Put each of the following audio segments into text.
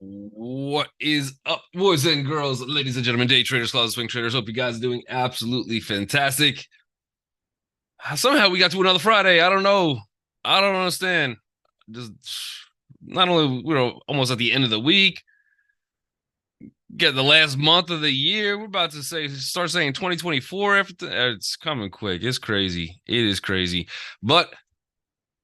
What is up, boys and girls, ladies and gentlemen, day traders, closet swing traders? Hope you guys are doing absolutely fantastic. Somehow we got to another Friday. I don't know. I don't understand. Just not only we're almost at the end of the week, get the last month of the year. We're about to start saying 2024. Everything it's coming quick. It's crazy. It is crazy. But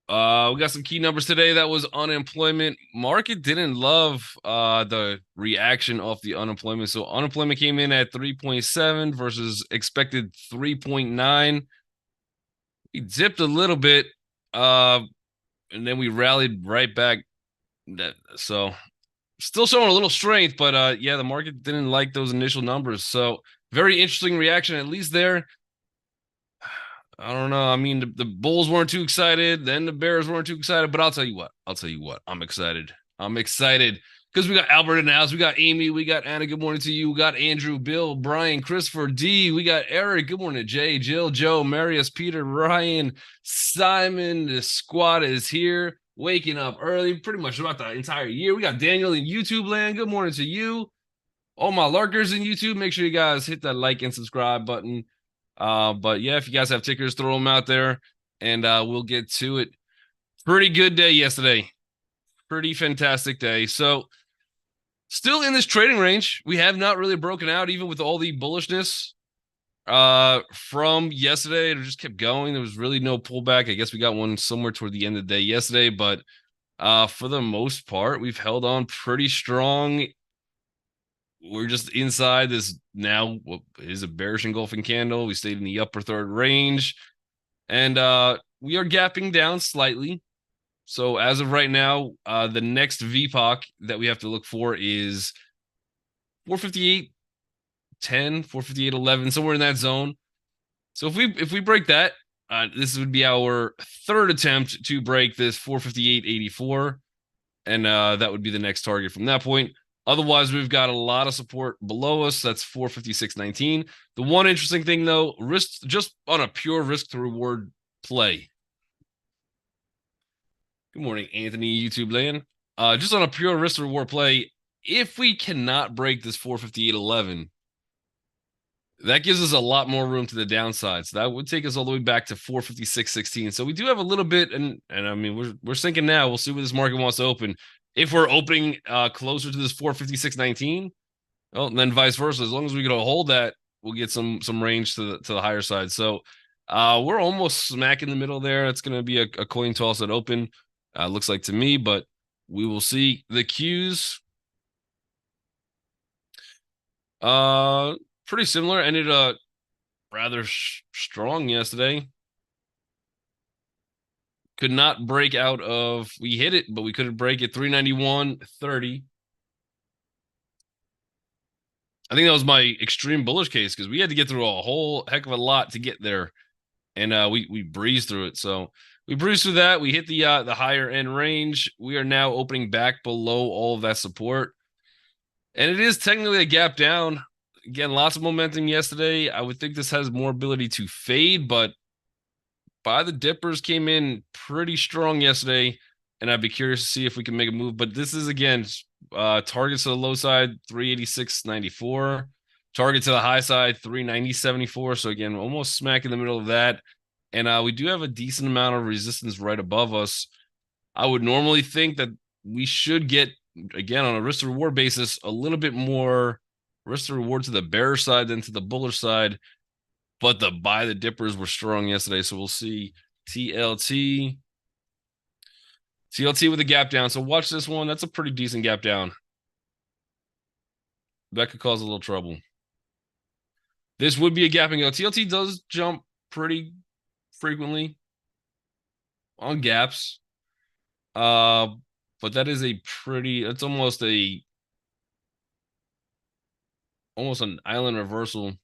we got some key numbers today. That was unemployment. Market didn't love the reaction of the unemployment. So unemployment came in at 3.7 versus expected 3.9. We dipped a little bit, and then we rallied right back. So still showing a little strength, but yeah, the market didn't like those initial numbers. So very interesting reaction, at least there. I don't know. I mean, the Bulls weren't too excited. Then the Bears weren't too excited. But I'll tell you what. I'm excited. I'm excited because we got Albert in the house. We got Amy. We got Anna. Good morning to you. We got Andrew, Bill, Brian, Christopher, D. We got Eric. Good morning to Jay, Jill, Joe, Marius, Peter, Ryan, Simon. The squad is here, waking up early, pretty much about the entire year. We got Daniel in YouTube land. Good morning to you. All my lurkers in YouTube. Make sure you guys hit that like and subscribe button. But yeah, if you guys have tickers, throw them out there and we'll get to it. Pretty good day yesterday. Pretty fantastic day. So still in this trading range. We have not really broken out, even with all the bullishness from yesterday. It just kept going. There was really no pullback. I guess we got one somewhere toward the end of the day yesterday, but for the most part, we've held on pretty strong. We're just inside this now. What is a bearish engulfing candle? We stayed in the upper third range, and we are gapping down slightly. So as of right now, the next VPOC that we have to look for is 458.10, 458.11, somewhere in that zone. So if we break that, this would be our third attempt to break this 458.84, and that would be the next target from that point. Otherwise, we've got a lot of support below us. That's 456.19. The one interesting thing, though, risk just on a pure risk to reward play. Good morning, Anthony, YouTube land. Just on a pure risk to reward play, if we cannot break this 458.11, that gives us a lot more room to the downside. So that would take us all the way back to 456.16. So we do have a little bit, and I mean we're sinking now. We'll see where this market wants to open. If we're opening closer to this 456.19, well, and then vice versa. As long as we can hold that, we'll get some range to the higher side. So we're almost smack in the middle there. It's going to be a coin toss at open. Looks like to me, but we will see. The Qs pretty similar. Ended rather strong yesterday. Could not break out of, we hit it, but we couldn't break it. 391.30. I think that was my extreme bullish case because we had to get through a whole heck of a lot to get there, and we breezed through it. So we breezed through that. We hit the higher end range. We are now opening back below all of that support, and it is technically a gap down. Again, lots of momentum yesterday. I would think this has more ability to fade, but buy the dippers came in pretty strong yesterday, and I'd be curious to see if we can make a move. But this is, again, targets to the low side 386.94, target to the high side 390.74. So again, almost smack in the middle of that, and we do have a decent amount of resistance right above us. I would normally think that we should get, again, on a risk to reward basis, a little bit more risk to reward to the bearish side than to the bullish side. But the buy the dippers were strong yesterday. So we'll see TLT with a gap down. So watch this one. That's a pretty decent gap down. That could cause a little trouble. This would be a gapping go. TLT does jump pretty frequently on gaps. But that is it's almost an island reversal.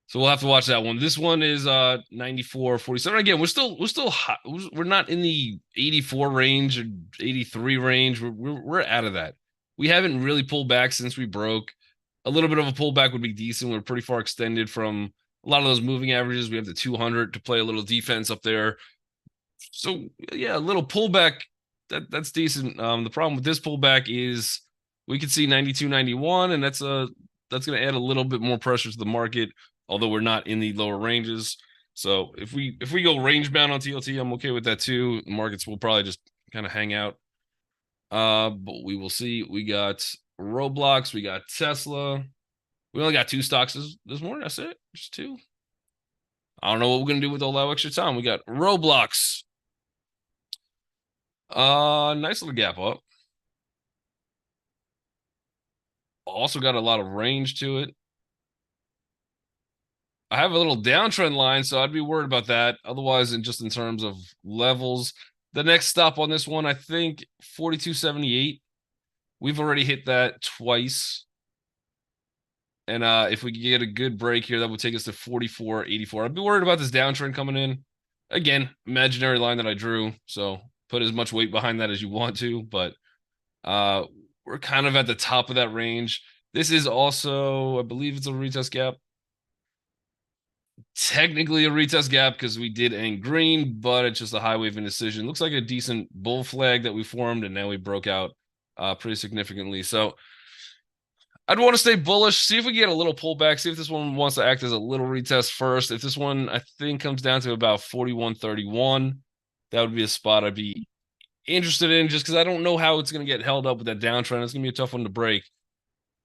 So we'll have to watch that one. This one is 94.47. Again, we're still hot. We're not in the 84 range or 83 range. We're out of that. We haven't really pulled back since we broke. A little bit of a pullback would be decent. We're pretty far extended from a lot of those moving averages. We have the 200 to play a little defense up there. So yeah, a little pullback that's decent. The problem with this pullback is we could see 92.91, and that's going to add a little bit more pressure to the market, although we're not in the lower ranges. So if we go range bound on TLT, I'm okay with that too. The markets will probably just kind of hang out. But we will see. We got Roblox, we got Tesla. We only got two stocks this morning. That's it. Just two. I don't know what we're gonna do with all that extra time. We got Roblox. Nice little gap up. Also got a lot of range to it. I have a little downtrend line, so I'd be worried about that. Otherwise, in terms of levels, the next stop on this one, I think 42.78. We've already hit that twice. And if we could get a good break here, that would take us to 44.84. I'd be worried about this downtrend coming in. Again, imaginary line that I drew. So put as much weight behind that as you want to, but we're kind of at the top of that range. This is also, I believe it's a retest gap. Technically a retest gap because we did end green, but it's just a high wave indecision. Looks like a decent bull flag that we formed, and now we broke out pretty significantly. So I'd want to stay bullish, see if we get a little pullback, see if this one wants to act as a little retest first. If this one, I think, comes down to about 41.31, that would be a spot I'd be interested in just because I don't know how it's going to get held up with that downtrend. It's going to be a tough one to break.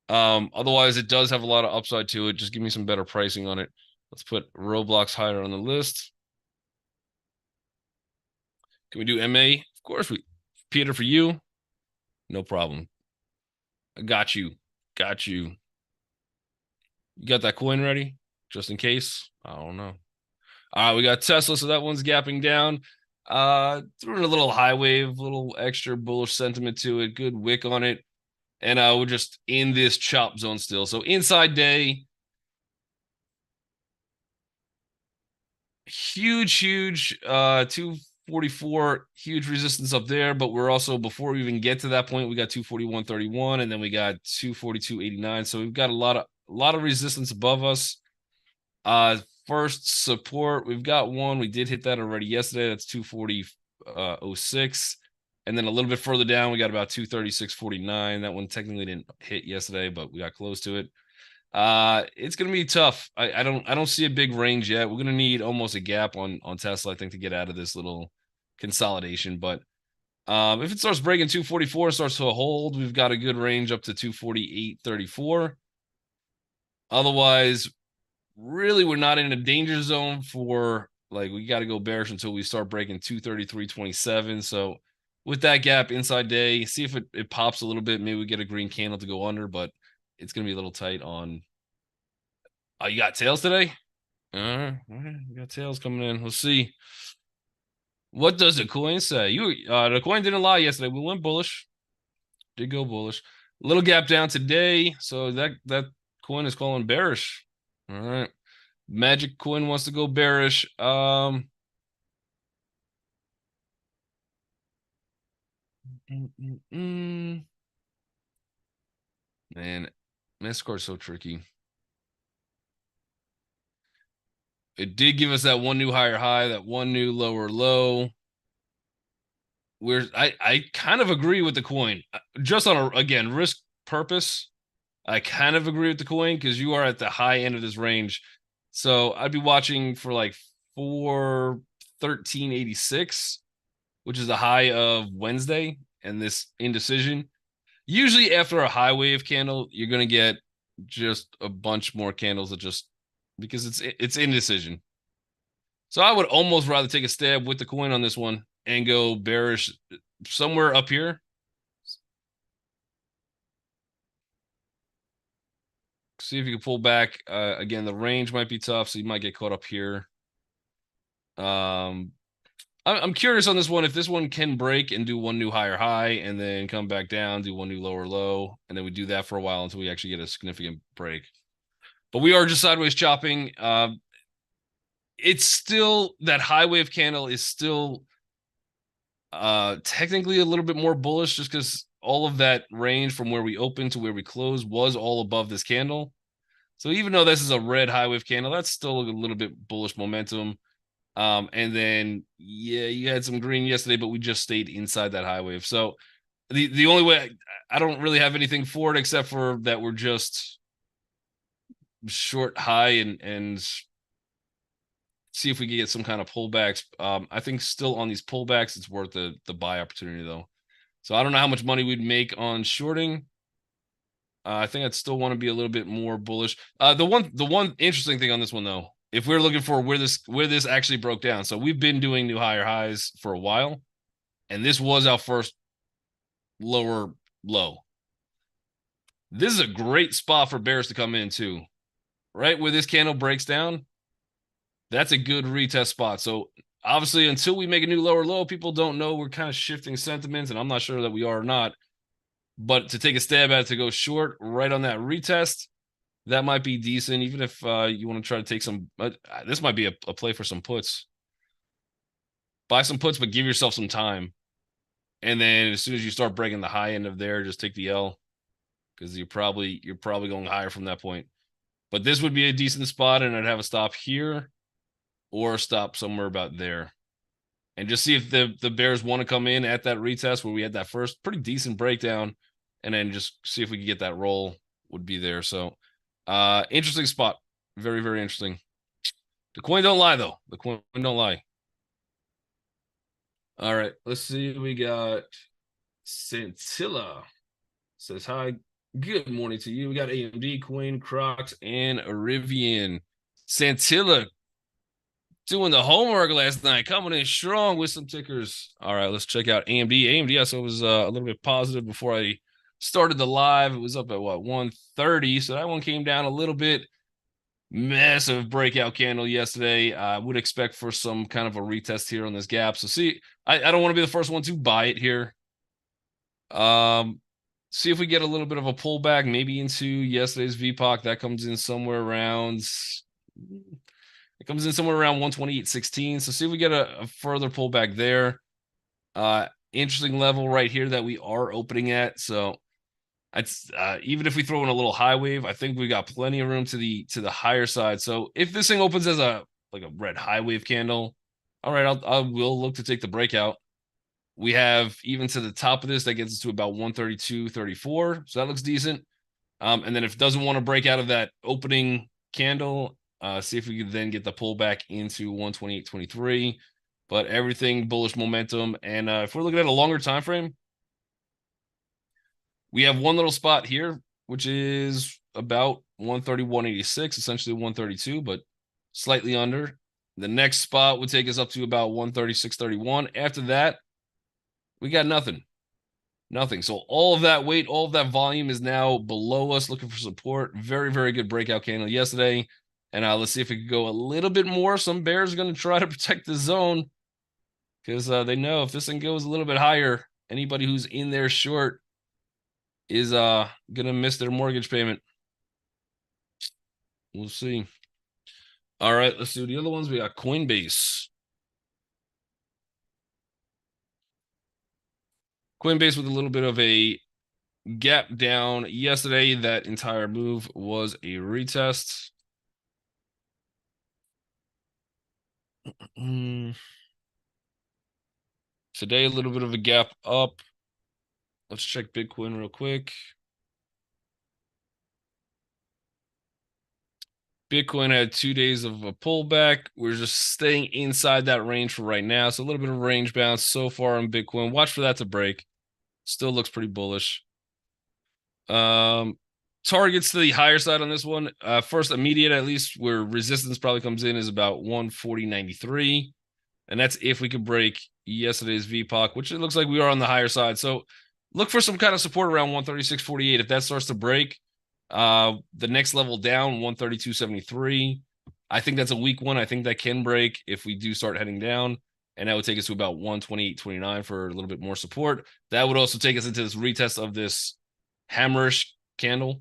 Otherwise, it does have a lot of upside to it. Just give me some better pricing on it. Let's put Roblox higher on the list. Can we do MA? Of course, Peter, for you. No problem. I got you. Got you. You got that coin ready? Just in case? I don't know. All right, we got Tesla, so that one's gapping down. Threw in a little high wave, little extra bullish sentiment to it. Good wick on it. And we're just in this chop zone still. So inside day. Huge 244, huge resistance up there, but we're also, before we even get to that point, we got 241.31, and then we got 242.89. So we've got a lot of resistance above us. First support, we've got one. We did hit that already yesterday. That's 240.06. And then a little bit further down, we got about 236.49. That one technically didn't hit yesterday, but we got close to it. It's gonna be tough. I don't see a big range yet. We're gonna need almost a gap on Tesla, I think, to get out of this little consolidation. But if it starts breaking 244, starts to hold, we've got a good range up to 248.34. Otherwise, really, we're not in a danger zone for, like, we got to go bearish until we start breaking 233.27. So with that gap inside day, see if it pops a little bit. Maybe we get a green candle to go under, but it's going to be a little tight on. Oh, you got tails today? All right. You got tails coming in. Let's see. What does the coin say? The coin didn't lie yesterday. We went bullish. Did go bullish. A little gap down today. So that coin is calling bearish. All right. Magic coin wants to go bearish. Man, score is so tricky. It did give us that one new higher high, that one new lower low. I kind of agree with the coin. Just on again, risk purpose, I kind of agree with the coin because you are at the high end of this range. So I'd be watching for like 413.86, which is the high of Wednesday, and this indecision. Usually after a high wave candle, you're gonna get just a bunch more candles that just, because it's indecision. So I would almost rather take a stab with the coin on this one and go bearish somewhere up here. See if you can pull back. Again, the range might be tough, so you might get caught up here. I'm curious on this one, if this one can break and do one new higher high and then come back down, do one new lower low, and then we do that for a while until we actually get a significant break. But we are just sideways chopping. It's still, that high wave candle is still technically a little bit more bullish just because all of that range from where we open to where we close was all above this candle. So even though this is a red high wave candle, that's still a little bit bullish momentum. And then yeah, you had some green yesterday, but we just stayed inside that high wave. So the only way I don't really have anything for it except for that we're just short high and see if we can get some kind of pullbacks. I think still on these pullbacks, it's worth the buy opportunity though. So I don't know how much money we'd make on shorting. I think I'd still want to be a little bit more bullish. The one interesting thing on this one though, if we're looking for where this actually broke down, so we've been doing new higher highs for a while, and this was our first lower low. This is a great spot for bears to come in too, right where this candle breaks down. That's a good retest spot. So obviously, until we make a new lower low, people don't know we're kind of shifting sentiments, and I'm not sure that we are or not. But to take a stab at it to go short right on that retest, that might be decent. Even if you want to try to take some, this might be a play for some puts. Buy some puts, but give yourself some time. And then as soon as you start breaking the high end of there, just take the L because you're probably going higher from that point. But this would be a decent spot, and I'd have a stop here or a stop somewhere about there. And just see if the Bears want to come in at that retest where we had that first pretty decent breakdown, and then just see if we can get that roll would be there. So interesting spot. Very, very interesting. The coin don't lie though. The coin don't lie. All right, let's see. We got Scintilla says hi. Good morning to you. We got AMD, Queen, Crocs, and Rivian. Scintilla doing the homework last night, coming in strong with some tickers. All right, let's check out AMD. AMD, I saw was a little bit positive before I started the live. It was up at what 130, so that one came down a little bit. Massive breakout candle yesterday. I would expect for some kind of a retest here on this gap. So see, I don't want to be the first one to buy it here. See if we get a little bit of a pullback, maybe into yesterday's VPOC. That comes in somewhere around. It comes in somewhere around 128.16. So see if we get a further pullback there. Interesting level right here that we are opening at. So it's even if we throw in a little high wave, I think we got plenty of room to the higher side. So if this thing opens as a red high wave candle, all right, I will look to take the breakout. We have even to the top of this that gets us to about 132.34. So that looks decent. And then if it doesn't want to break out of that opening candle, see if we could then get the pullback into 128.23. But everything bullish momentum. And if we're looking at a longer time frame, we have one little spot here, which is about 131.86, essentially 132, but slightly under. The next spot would take us up to about 136.31. After that, we got nothing. Nothing. So all of that weight, all of that volume is now below us, looking for support. Very, very good breakout candle yesterday. And let's see if we could go a little bit more. Some bears are going to try to protect the zone because they know if this thing goes a little bit higher, anybody who's in there short is gonna miss their mortgage payment. We'll see. All right, let's do the other ones. We got Coinbase. Coinbase with a little bit of a gap down yesterday. That entire move was a retest. Today, a little bit of a gap up. Let's check Bitcoin real quick. Bitcoin had 2 days of a pullback. We're just staying inside that range for right now. So a little bit of range bounce so far on Bitcoin. Watch for that to break. Still looks pretty bullish. Targets to the higher side on this one. First immediate, at least where resistance probably comes in, is about 140.93. And that's if we could break yesterday's VPOC, which it looks like we are on the higher side. So look for some kind of support around 136.48. If that starts to break, the next level down, 132.73. I think that's a weak one. I think that can break if we do start heading down. And that would take us to about 128.29 for a little bit more support. That would also take us into this retest of this hammerish candle.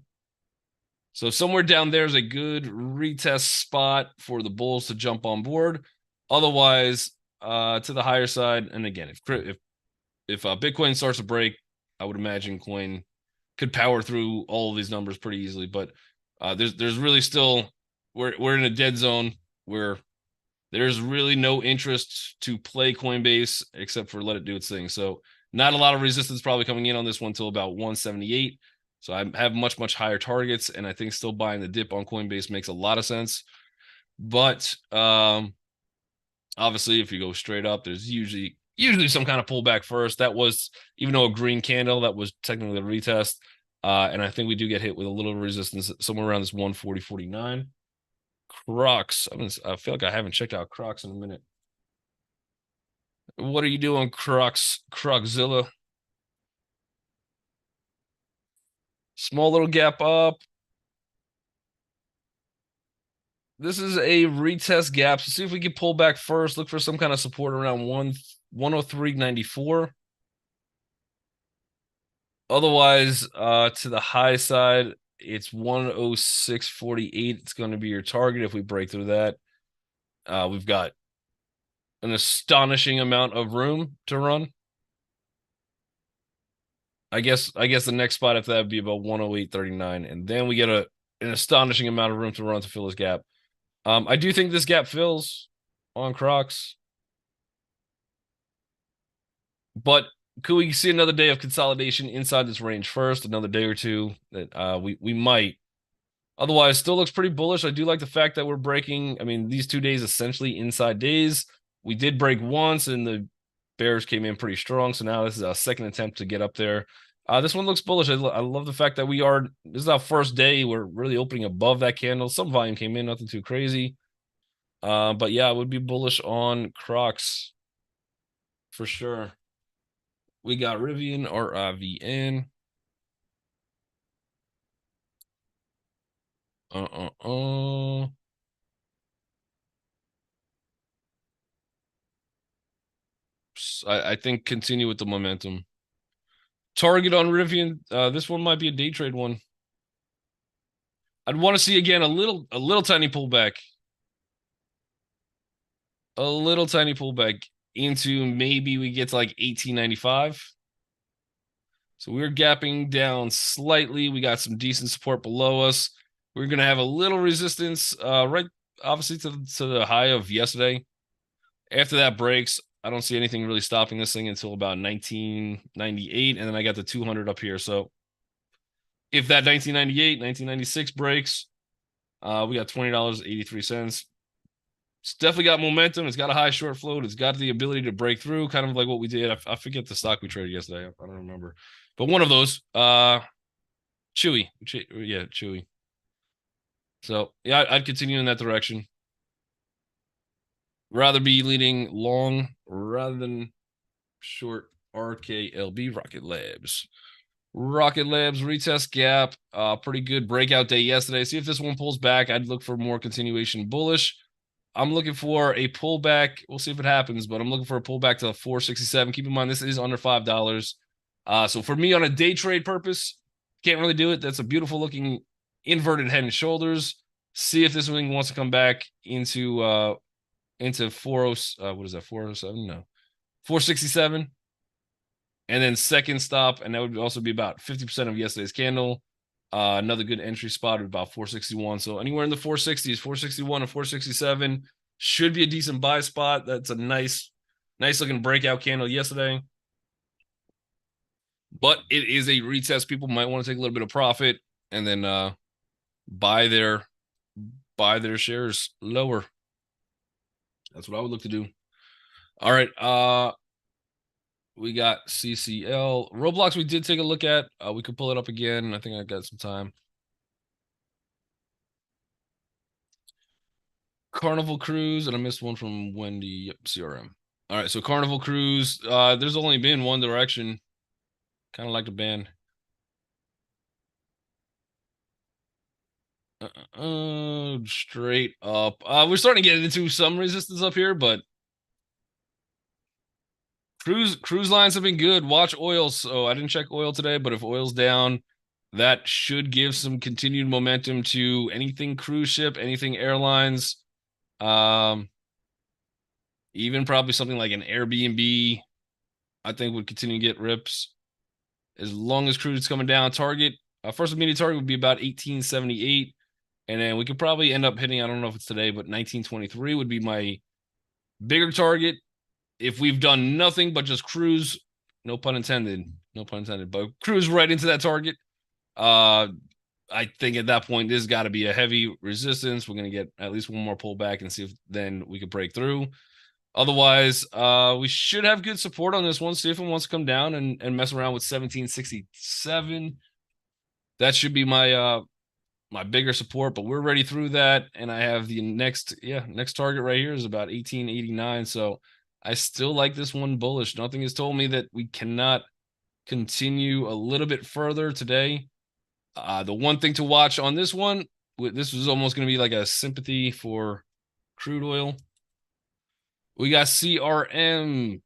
So somewhere down there is a good retest spot for the bulls to jump on board. Otherwise, to the higher side, and again, if Bitcoin starts to break, I would imagine coin could power through all of these numbers pretty easily. But there's really still we're in a dead zone where there's really no interest to play Coinbase except for let it do its thing. So not a lot of resistance probably coming in on this one until about 178. So I have much higher targets, and I think still buying the dip on Coinbase makes a lot of sense. But obviously, if you go straight up, there's usually some kind of pullback first. That was, even though a green candle, that was technically a retest. And I think we do get hit with a little resistance somewhere around this 140.49. Crocs. I feel like I haven't checked out Crocs in a minute. What are you doing, Crocs? Croczilla. Small little gap up. This is a retest gap. So see if we can pull back first. Look for some kind of support around 103.94. Otherwise, to the high side, it's 106.48. It's going to be your target if we break through that. We've got an astonishing amount of room to run. I guess the next spot after that would be about 108.39, and then we get an astonishing amount of room to run to fill this gap. I do think this gap fills on Crocs, but could we see another day of consolidation inside this range first? Another day or two that we might. Otherwise, still looks pretty bullish. I do like the fact that we're breaking. I mean, these 2 days essentially inside days. We did break once, and the bears came in pretty strong. So now this is a second attempt to get up there. This one looks bullish. I love the fact that this is our first day. We're really opening above that candle. Some volume came in, nothing too crazy. But yeah, I would be bullish on Crocs for sure. We got Rivian or RIVN. I think continue with the momentum. Target on Rivian. This one might be a day trade one. I'd want to see again a little tiny pullback. A little tiny pullback into maybe we get to like 1895. So we're gapping down slightly. We got some decent support below us. We're gonna have a little resistance, right, obviously to the high of yesterday. After that breaks, I don't see anything really stopping this thing until about 1998, and then I got the 200 up here. So if that 1998, 1996 breaks, we got $20.83. It's definitely got momentum. It's got a high short float. It's got the ability to break through, kind of like what we did. I forget the stock we traded yesterday. I don't remember, but one of those. Chewy, yeah, Chewy. So yeah, I'd continue in that direction. Rather be leading long rather than short. RKLB, Rocket Labs. Rocket Labs retest gap. Pretty good breakout day yesterday. See if this one pulls back. I'd look for more continuation bullish. I'm looking for a pullback. We'll see if it happens, but I'm looking for a pullback to 467. Keep in mind, this is under $5. So for me on a day trade purpose, can't really do it. That's a beautiful looking inverted head and shoulders. See if this thing wants to come back into 40, what is that, 407? No, 467. And then second stop, and that would also be about 50% of yesterday's candle. Another good entry spot of about 461. So anywhere in the 460s, 461 and 467 should be a decent buy spot. That's a nice looking breakout candle yesterday. But it is a retest. People might want to take a little bit of profit and then buy their shares lower. That's what I would look to do. All right. We got CCL. Roblox we did take a look at. We could pull it up again. I think I got some time. Carnival Cruise, and I missed one from Wendy. Yep, CRM. All right, so Carnival Cruise. There's only been one direction. Kind of like the band. Straight up. We're starting to get into some resistance up here, but cruise lines have been good. Watch oil. So I didn't check oil today, but if oil's down, that should give some continued momentum to anything cruise ship, anything airlines. Even probably something like an Airbnb, I think would continue to get rips as long as crude is coming down. Target, first immediate target would be about 1878, and then we could probably end up hitting, I don't know if it's today, but 1923 would be my Bigger target. If we've done nothing but just cruise, no pun intended, no pun intended, but cruise right into that target. Uh, I think at that point, there's got to be a heavy resistance. We're going to get at least one more pullback and see if then we could break through. Otherwise, we should have good support on this one. See if it wants to come down and mess around with 1767. That should be my bigger support, but we're ready through that. And I have the next target right here is about 1889. So I still like this one bullish. Nothing has told me that we cannot continue a little bit further today. The one thing to watch on this one, this was almost going to be like a sympathy for crude oil. We got CRM.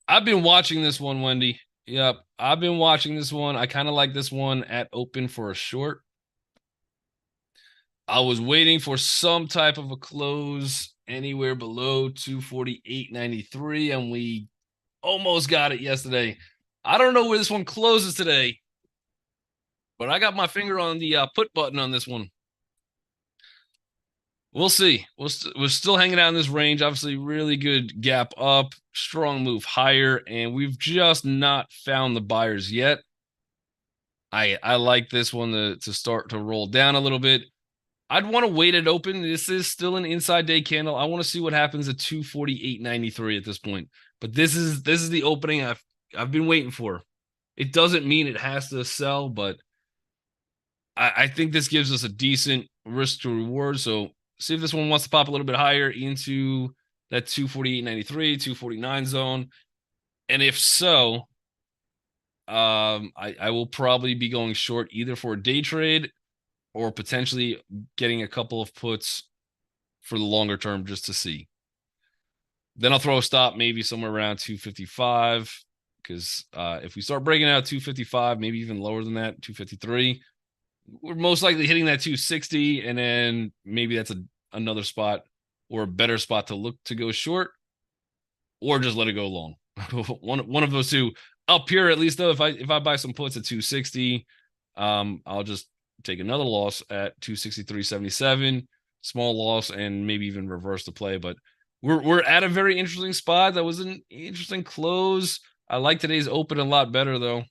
I've been watching this one, Wendy. Yep, I've been watching this one. I kind of like this one at open for a short. I was waiting for some type of a close anywhere below 248.93, and we almost got it yesterday. I don't know where this one closes today, but I got my finger on the put button on this one. We'll see. We're still hanging out in this range. Obviously, really good gap up, strong move higher, and we've just not found the buyers yet. I like this one to start to roll down a little bit. I'd want to wait it open. This is still an inside day candle. I want to see what happens at 248.93 at this point. But this is the opening I've been waiting for. It doesn't mean it has to sell, but I think this gives us a decent risk to reward. So see if this one wants to pop a little bit higher into that 248.93, 249 zone. And if so, I will probably be going short either for a day trade or potentially getting a couple of puts for the longer term just to see. Then I'll throw a stop maybe somewhere around 255 because if we start breaking out 255, maybe even lower than that, 253, we're most likely hitting that 260, and then maybe that's another spot or a better spot to look to go short or just let it go long. one of those two. Up here, at least though, if I buy some puts at 260, I'll just take another loss at 263.77, small loss, and maybe even reverse the play. But we're at a very interesting spot. That was an interesting close. I like today's open a lot better though,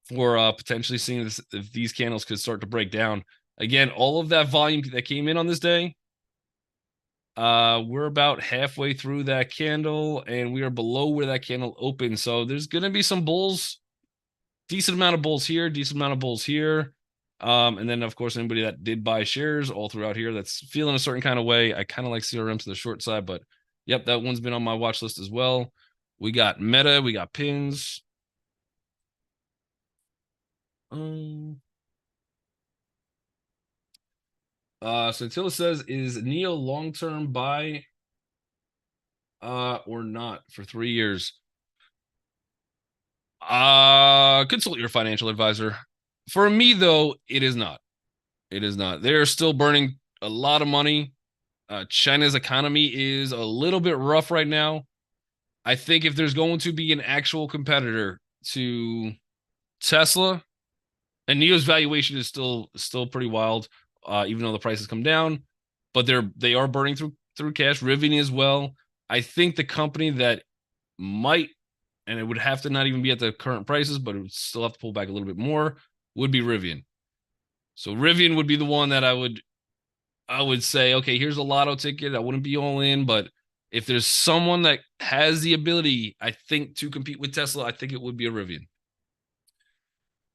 for potentially seeing this, if these candles could start to break down. Again, all of that volume that came in on this day, we're about halfway through that candle, and we are below where that candle opened. So there's gonna be some bulls, decent amount of bulls here, decent amount of bulls here. And then of course anybody that did buy shares all throughout here that's feeling a certain kind of way. I kind of like CRM to the short side, but yep, that one's been on my watch list as well. We got Meta, we got Pins. Santilla says, is Neo long-term buy or not for 3 years? Consult your financial advisor. For me, though, it is not. It is not. They're still burning a lot of money. China's economy is a little bit rough right now. I think if there's going to be an actual competitor to Tesla, and Neo's valuation is still pretty wild, even though the prices come down, but they are burning through cash. Rivian as well. I think the company that might, and it would have to not even be at the current prices, but it would still have to pull back a little bit more, would be Rivian. So Rivian would be the one that I would say, okay, here's a lotto ticket. I wouldn't be all in, but if there's someone that has the ability, I think, to compete with Tesla, I think it would be a Rivian.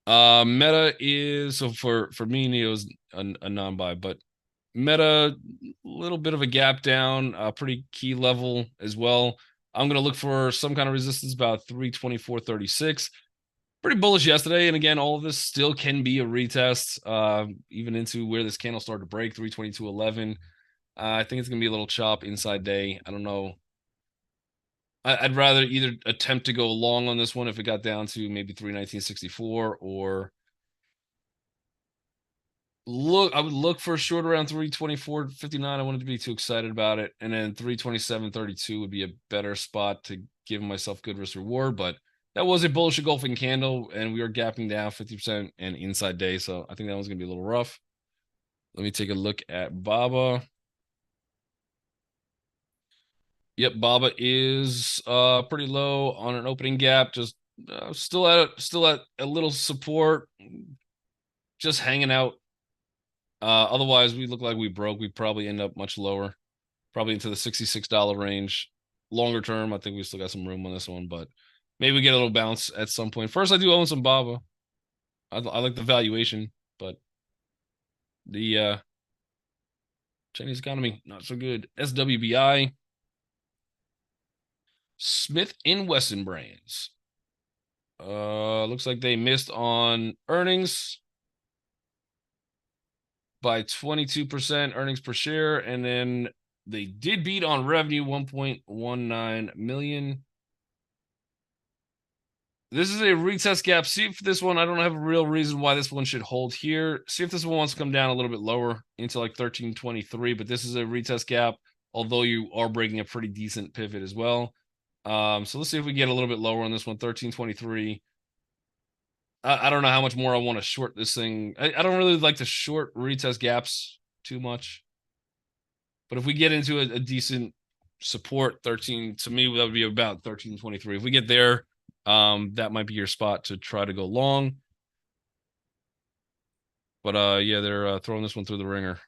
Meta is, so for me, Neo's a non-buy, but Meta, a little bit of a gap down, a pretty key level as well. I'm going to look for some kind of resistance about 324.36. Pretty bullish yesterday, and again, all of this still can be a retest, even into where this candle started to break, 322.11. I think it's going to be a little chop inside day. I don't know. I'd rather either attempt to go long on this one if it got down to maybe 319.64, or I would look for a short around 324.59. I wouldn't be too excited about it. And then 327.32 would be a better spot to give myself good risk reward. But that was a bullish engulfing candle, and we are gapping down 50% and inside day. So I think that one's going to be a little rough. Let me take a look at BABA. Yep, Baba is pretty low on an opening gap, just still at a little support, just hanging out. Otherwise we look like we broke. We probably end up much lower, probably into the $66 range. Longer term, I think we still got some room on this one, but maybe we get a little bounce at some point. First, I do own some Baba. I like the valuation, but the Chinese economy not so good. SWBI, Smith and Wesson brands. Looks like they missed on earnings by 22% earnings per share, and then they did beat on revenue 1.19 million. This is a retest gap. See if this one, I don't have a real reason why this one should hold here. See if this one wants to come down a little bit lower into like 1323, but this is a retest gap, although you are breaking a pretty decent pivot as well. So let's see if we get a little bit lower on this one, 1323. I don't know how much more I want to short this thing. I don't really like to short retest gaps too much. But if we get into a decent support, 13, to me, that would be about 1323. If we get there, that might be your spot to try to go long. But yeah, they're throwing this one through the ringer.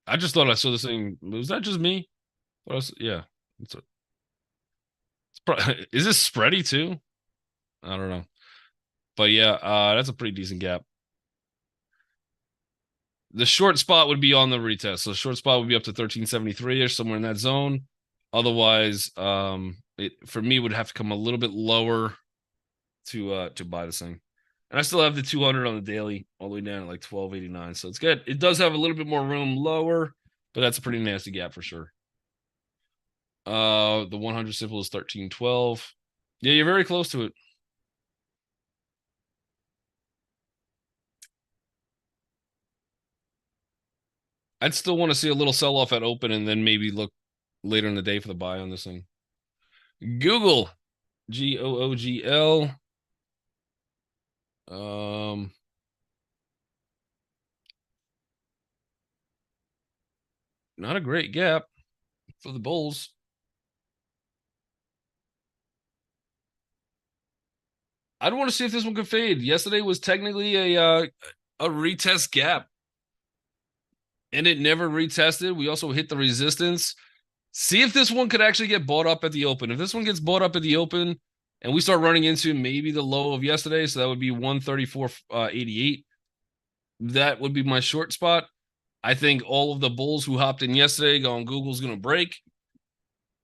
I just thought I saw this thing. Was that just me? Yeah. Is this spready too? I don't know. But yeah, that's a pretty decent gap. The short spot would be on the retest. So the short spot would be up to 1373 ish, somewhere in that zone. Otherwise, it for me would have to come a little bit lower to buy this thing. And I still have the 200 on the daily all the way down at like 1289. So it's good. It does have a little bit more room lower, but that's a pretty nasty gap for sure. The 100 simple is 1312. Yeah, you're very close to it. I'd still want to see a little sell off at open and then maybe look later in the day for the buy on this thing. Google, Googl. Um, Not a great gap for the Bulls. I'd want to see if this one could fade. Yesterday was technically a retest gap, and it never retested. We also hit the resistance. See if this one could actually get bought up at the open. If this one gets bought up at the open, and we start running into maybe the low of yesterday, so that would be 134.88. That would be my short spot. I think all of the bulls who hopped in yesterday going Google's going to break.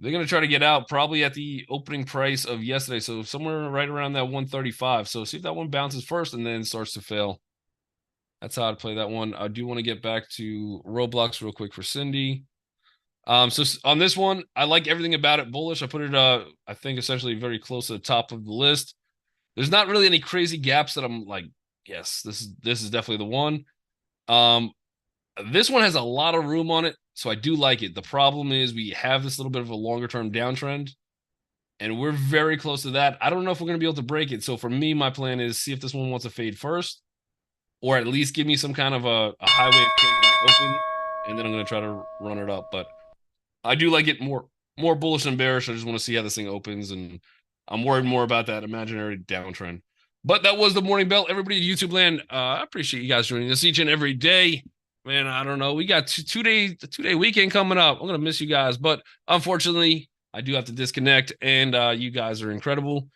They're going to try to get out probably at the opening price of yesterday. So somewhere right around that 135. So see if that one bounces first and then starts to fail. That's how I'd play that one. I do want to get back to Roblox real quick for Cindy. So on this one, I like everything about it bullish. I put it, I think essentially very close to the top of the list. There's not really any crazy gaps that I'm like, yes, this is definitely the one. This one has a lot of room on it, so I do like it. The problem is we have this little bit of a longer term downtrend, and we're very close to that. I don't know if we're going to be able to break it. So for me, my plan is see if this one wants to fade first, or at least give me some kind of a highway open, and then I'm going to try to run it up. But I do like it more bullish than bearish. I just want to see how this thing opens, and I'm worried more about that imaginary downtrend. But that was the morning bell. Everybody in YouTube land, I appreciate you guys joining us each and every day. Man, I don't know. We got two-day weekend coming up. I'm gonna miss you guys, but unfortunately, I do have to disconnect. And you guys are incredible.